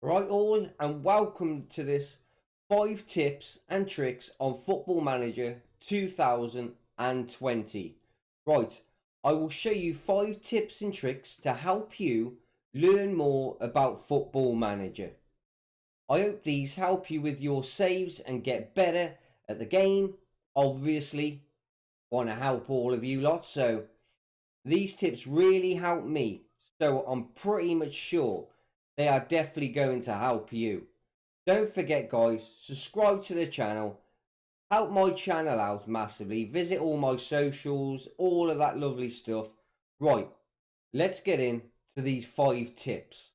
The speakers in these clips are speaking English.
Right all, and welcome to this 5 tips and tricks on Football Manager 2020. Right, I will show you 5 tips and tricks to help you learn more about Football Manager. I hope these help you with your saves and get better at the game. Obviously, want to help all of you lot, so these tips really help me, so I'm pretty much sure they are definitely going to help you. Don't forget guys, subscribe to the channel, help my channel out massively, visit all my socials, all of that lovely stuff. Right, let's get into these 5 tips.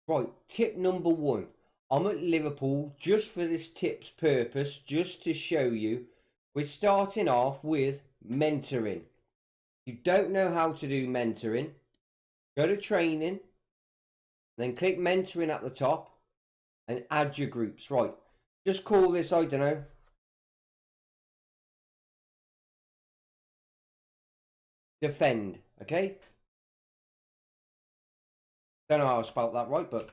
Right, tip number 1. I'm at Liverpool just for this tip's purpose, just to show you. We're starting off with mentoring. If you don't know how to do mentoring, go to training, then click mentoring at the top and add your groups. Right, just call this, I don't know, defend, okay? Don't know how I spelled that right, but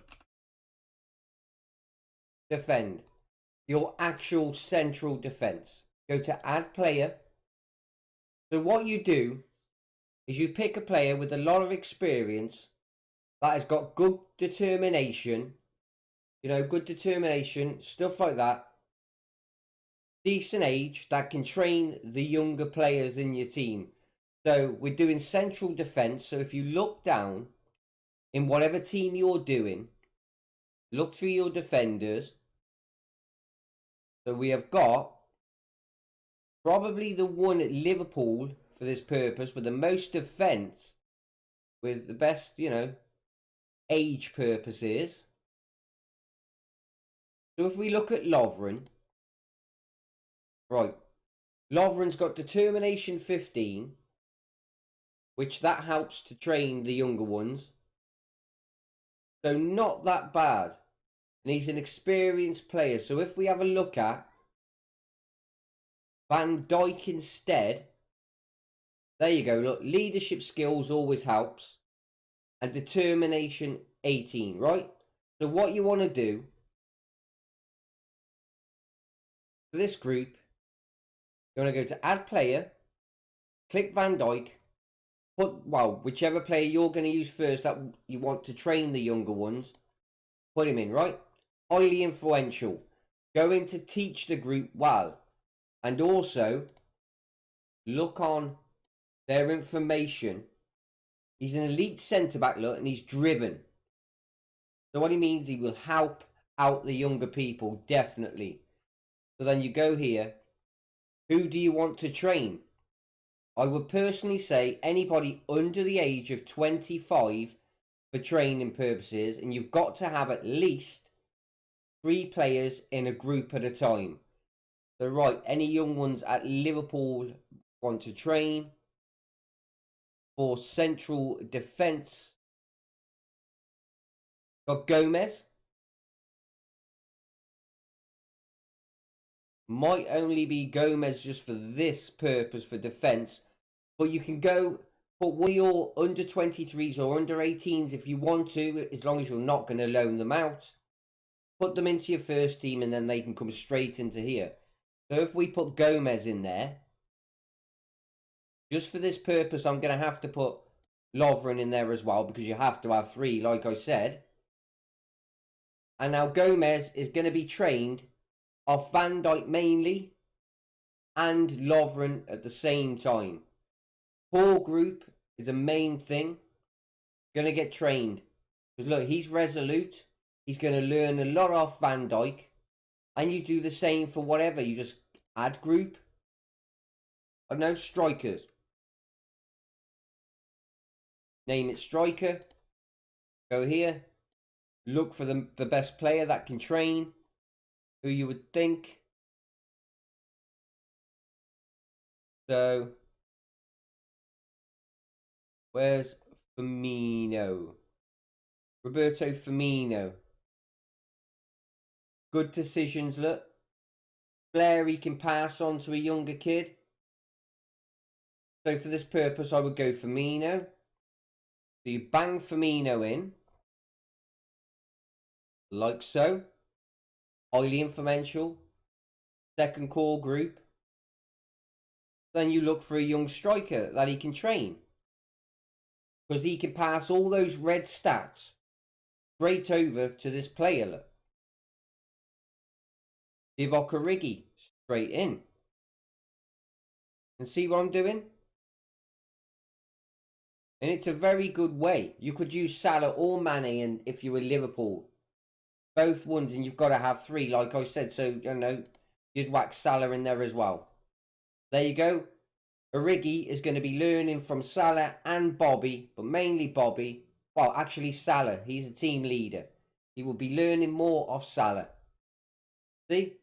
defend. Your actual central defense. Go to add player. So what you do is you pick a player with a lot of experience that has got good determination, good determination, stuff like that. Decent age that can train the younger players in your team. So we're doing central defense. So if you look down in whatever team you're doing, look through your defenders. So we have got probably the one at Liverpool for this purpose with the most defence, with the best, age purposes. So if we look at Lovren, right, Lovren's got determination 15, which that helps to train the younger ones. So not that bad. And he's an experienced player. So if we have a look at Van Dijk instead, there you go. Look, leadership skills always helps. And determination 18, right? So what you want to do for this group, you want to go to add player, click Van Dijk, put, whichever player you're going to use first that you want to train the younger ones, put him in, right? Highly influential. Going to teach the group well. And also, look on their information. He's an elite centre-back, look, and he's driven. So what he means, he will help out the younger people, definitely. So then you go here. Who do you want to train? I would personally say anybody under the age of 25 for training purposes, and you've got to have at least 3 players in a group at a time. So right, any young ones at Liverpool want to train for central defence. Got Gomez. Might only be Gomez just for this purpose, for defence. But you can go put one of your under 23s or under 18s if you want to, as long as you're not going to loan them out. Put them into your first team and then they can come straight into here. So if we put Gomez in there, just for this purpose, I'm going to have to put Lovren in there as well, because you have to have 3, like I said. And now Gomez is going to be trained off Van Dijk mainly and Lovren at the same time. Core group is a main thing. Going to get trained. Because look, he's resolute. He's going to learn a lot off Van Dijk. And you do the same for whatever. You just add group. I don't know, strikers. Name it striker. Go here. Look for the best player that can train. Who you would think. So, where's Firmino? Roberto Firmino. Good decisions, look. Flair he can pass on to a younger kid. So for this purpose, I would go Firmino. So you bang Firmino in, like so. Highly influential. Second core group. Then you look for a young striker that he can train. Because he can pass all those red stats straight over to this player. Look. Divock Origi straight in. And see what I'm doing? And it's a very good way. You could use Salah or Mane, and if you were Liverpool, both ones, and you've got to have 3, like I said. So, you know, you'd whack Salah in there as well. There you go. Origi is going to be learning from Salah and Bobby, but mainly Bobby. Well, actually Salah. He's a team leader. He will be learning more of Salah. See?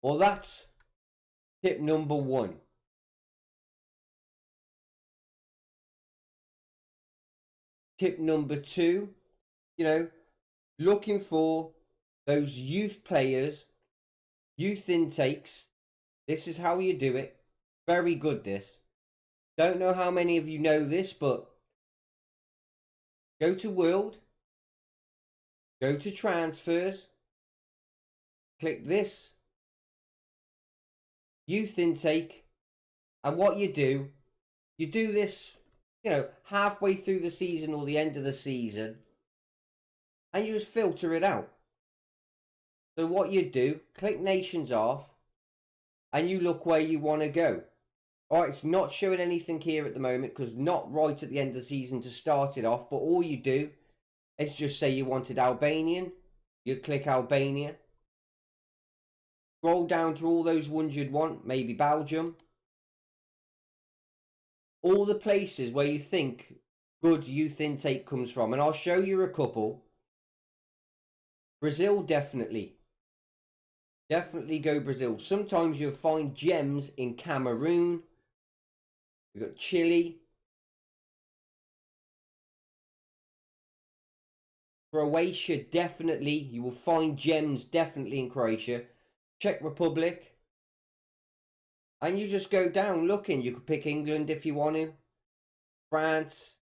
Well, that's tip number 1. Tip number 2, you know, looking for those youth players, youth intakes. This is how you do it. Very good, this. Don't know how many of you know this, but go to World, go to Transfers, click this, youth intake, and what you do this, you know, halfway through the season or the end of the season, and you just filter it out. So what you do, click nations off, and you look where you want to go. Alright, it's not showing anything here at the moment because not right at the end of the season to start it off, but all you do is just say you wanted Albanian, you click Albania, scroll down to all those ones you'd want, maybe Belgium, all the places where you think good youth intake comes from, and I'll show you a couple. Brazil, definitely go Brazil. Sometimes you'll find gems in Cameroon. We've got Chile, Croatia, definitely. You will find gems definitely in Croatia. Czech Republic. And you just go down looking. You could pick England if you want to. France.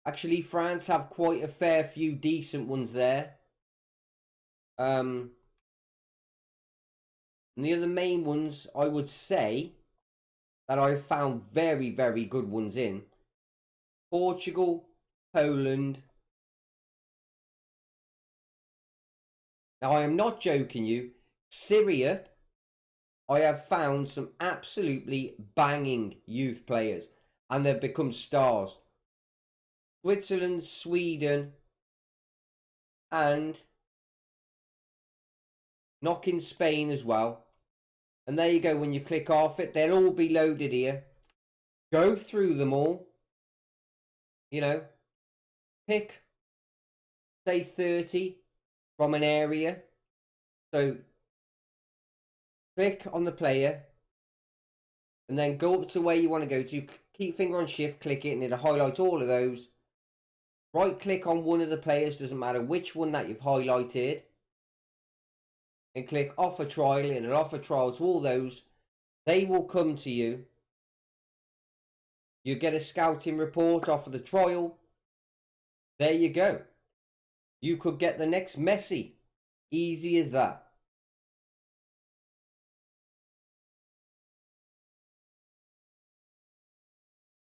Actually, France have quite a fair few decent ones there. And the other main ones, I would say, that I've found very, very good ones in Portugal, Poland. Now, I am not joking you. Syria, I have found some absolutely banging youth players, and they've become stars. Switzerland, Sweden, and knocking Spain as well. And there you go. When you click off it, they'll all be loaded here. Go through them all. You know, pick, say 30 from an area. So click on the player and then go up to where you want to go to. Keep finger on shift, click it, and it'll highlight all of those. Right click on one of the players, doesn't matter which one that you've highlighted, and click offer trial, and it'll offer trial to all those. They will come to you. You get a scouting report off of the trial. There you go. You could get the next Messi. Easy as that.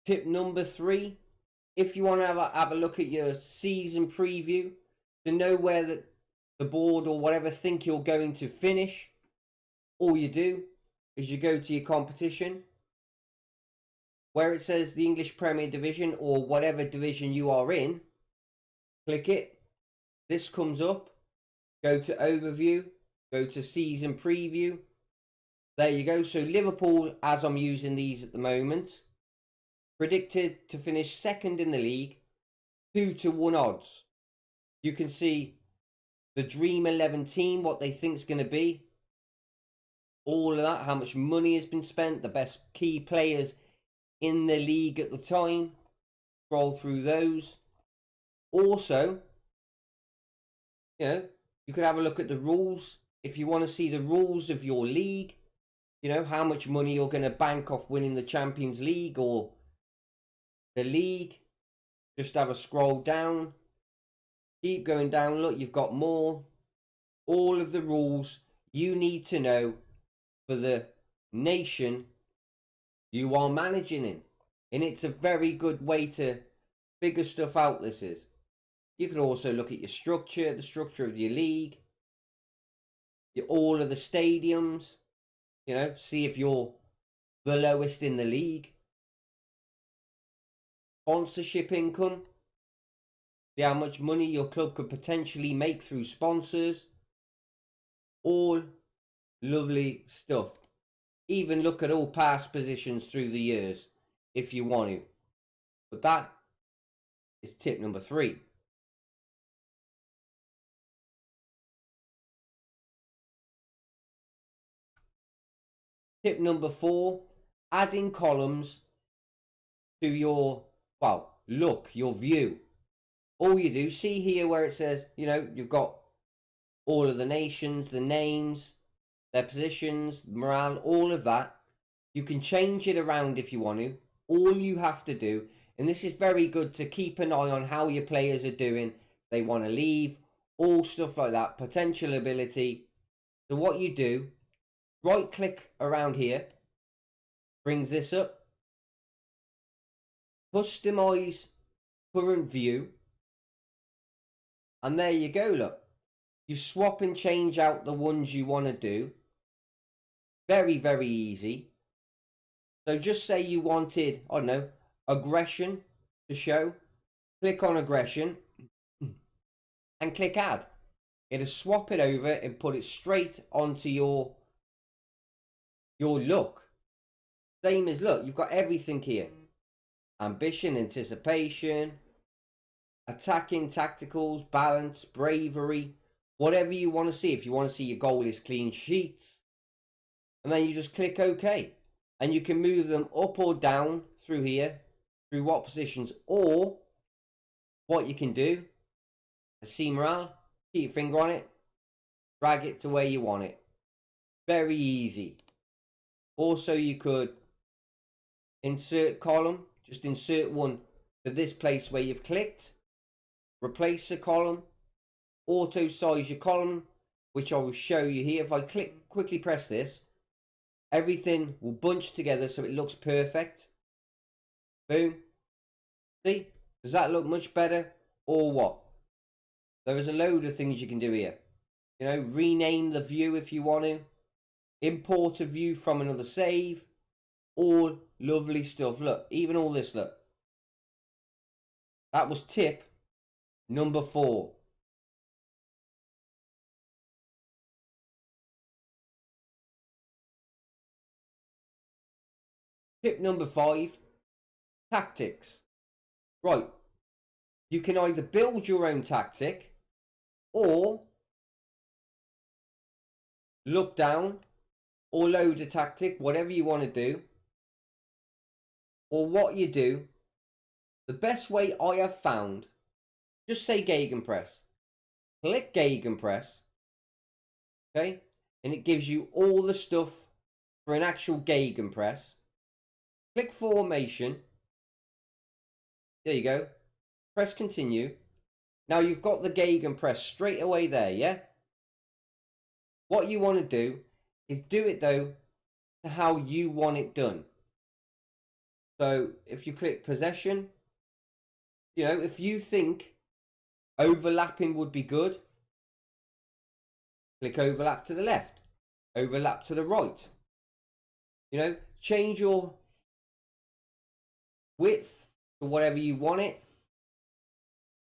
Tip number 3. If you want to have a look at your season preview to know where the board or whatever think you're going to finish, all you do is you go to your competition where it says the English Premier Division or whatever division you are in. Click it. This comes up. Go to overview. Go to season preview. There you go. So Liverpool, as I'm using these at the moment, predicted to finish second in the league, 2-1 odds. You can see the Dream 11 team, what they think is going to be. All of that, how much money has been spent, the best key players in the league at the time. Scroll through those. Also, you know, you could have a look at the rules. If you want to see the rules of your league, you know, how much money you're going to bank off winning the Champions League or the league. Just have a scroll down. Keep going down. Look, you've got more. All of the rules you need to know for the nation you are managing in. And it's a very good way to figure stuff out, this is. You can also look at your structure, the structure of your league, all of the stadiums, you know, see if you're the lowest in the league. Sponsorship income, see how much money your club could potentially make through sponsors. All lovely stuff. Even look at all past positions through the years if you want to. But that is tip number 3. Tip number 4, adding columns to your, well, look, your view. All you do, see here where it says, you know, you've got all of the nations, the names, their positions, morale, all of that. You can change it around if you want to. All you have to do, and this is very good to keep an eye on how your players are doing. They want to leave, all stuff like that, potential ability. So what you do, right click around here, brings this up, customize current view, and there you go. Look, you swap and change out the ones you want to do. Very, very easy. So just say you wanted, I don't know, aggression to show. Click on aggression and click add. It'll swap it over and put it straight onto your look. Same as, look, you've got everything here. Ambition, anticipation, attacking, tacticals, balance, bravery, whatever you want to see. If you want to see your goal is clean sheets, and then you just click OK. And you can move them up or down through here, through what positions, or what you can do, see morale, keep your finger on it, drag it to where you want it. Very easy. Also, you could insert column, just insert one to this place where you've clicked, replace the column, auto size your column, which I will show you here. If I quickly press this, everything will bunch together so it looks perfect. Boom. See? Does that look much better or what? There is a load of things you can do here. You know, rename the view if you want to. Import a view from another save. All lovely stuff. Look, even all this, look. That was tip number 4. Tip number 5, tactics. Right, you can either build your own tactic or look down or load a tactic, whatever you want to do. Or what you do, the best way I have found, just say Gegenpress. Click Gegenpress, okay? And it gives you all the stuff for an actual Gegenpress. Click formation. There you go. Press continue. Now you've got the Gegenpress straight away there, yeah? What you want to do is do it though to how you want it done. So if you click possession, you know, if you think overlapping would be good, click overlap to the left, overlap to the right. You know, change your width to whatever you want it.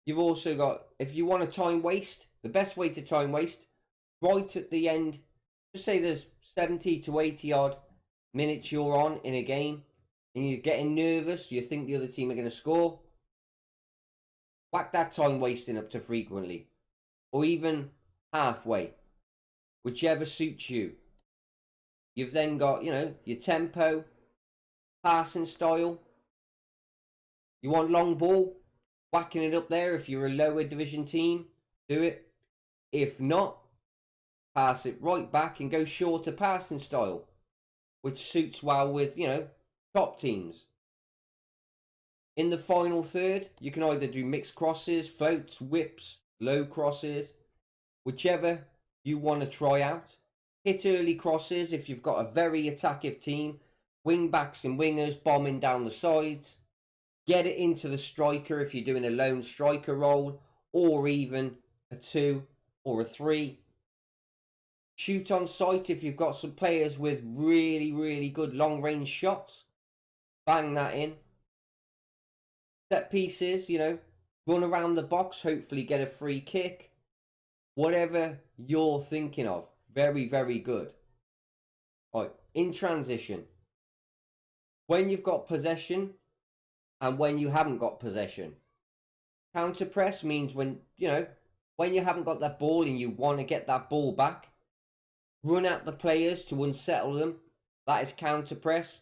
You've also got, if you want to time waste, the best way to time waste, right at the end, just say there's 70 to 80 odd minutes you're on in a game and you're getting nervous, you think the other team are going to score, whack that time wasting up to frequently, or even halfway, whichever suits you. You've then got, you know, your tempo, passing style. You want long ball, whacking it up there. If you're a lower division team, do it. If not, pass it right back and go shorter passing style. which suits well with, top teams. In the final third, you can either do mixed crosses, floats, whips, low crosses, whichever you want to try out. Hit early crosses if you've got a very attacking team, wing backs and wingers bombing down the sides. Get it into the striker if you're doing a lone striker role, or even a 2 or a 3. Shoot on sight if you've got some players with really, really good long range shots. Bang that in. Set pieces, run around the box, hopefully get a free kick. Whatever you're thinking of. Very, very good. Right, in transition. When you've got possession and when you haven't got possession. Counter press means when you haven't got that ball and you want to get that ball back. Run at the players to unsettle them. That is counter press.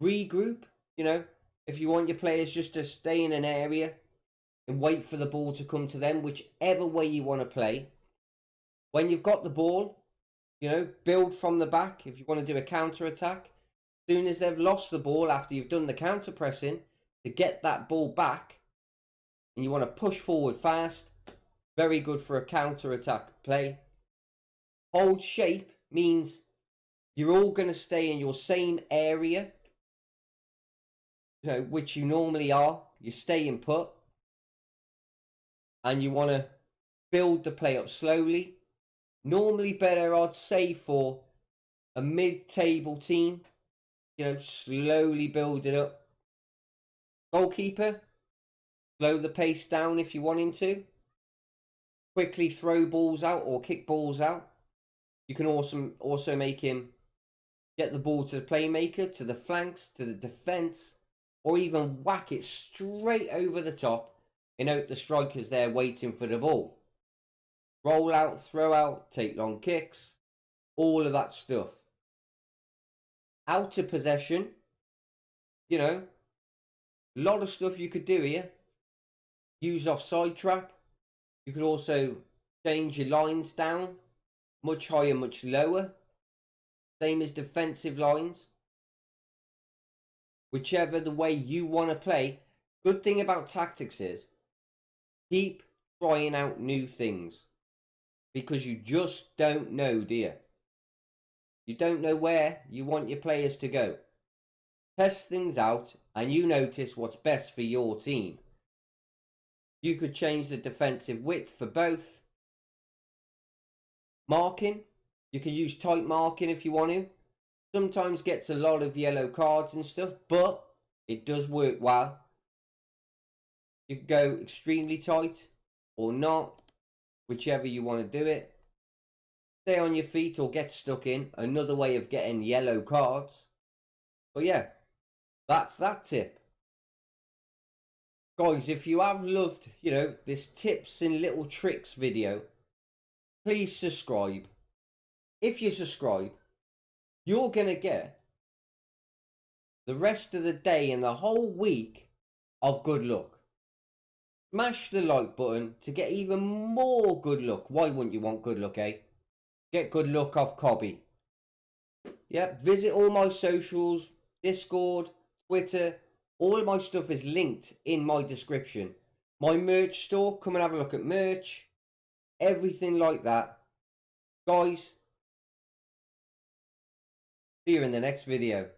Regroup, if you want your players just to stay in an area and wait for the ball to come to them, whichever way you want to play. When you've got the ball, build from the back if you want to do a counter attack. As soon as they've lost the ball after you've done the counter pressing to get that ball back and you want to push forward fast, very good for a counter attack play. Hold shape means you're all going to stay in your same area, which you normally are. You're staying put. And you want to build the play up slowly. Normally better, I'd say, for a mid-table team. Slowly build it up. Goalkeeper, slow the pace down if you want him to. Quickly throw balls out or kick balls out. You can also make him get the ball to the playmaker, to the flanks, to the defence, or even whack it straight over the top and hope the striker's there waiting for the ball. Roll out, throw out, take long kicks, all of that stuff. Out of possession, a lot of stuff you could do here. Use offside trap. You could also change your lines down. Much higher, much lower. Same as defensive lines. Whichever the way you want to play. Good thing about tactics is keep trying out new things. Because you just don't know, do you? You don't know where you want your players to go. Test things out and you notice what's best for your team. You could change the defensive width for both. Marking, you can use tight marking if you want to. Sometimes gets a lot of yellow cards and stuff, but it does work well. You can go extremely tight or not, whichever you want to do it. Stay on your feet or get stuck in, another way of getting yellow cards. But yeah, that's that tip. Guys, if you have loved, this tips and little tricks video, please subscribe. If you subscribe, you're going to get the rest of the day and the whole week of good luck. Smash the like button to get even more good luck. Why wouldn't you want good luck, eh? Get good luck off Cobby. Yep, visit all my socials, Discord, Twitter. All of my stuff is linked in my description. My merch store, come and have a look at merch. Everything like that. Guys, see you in the next video.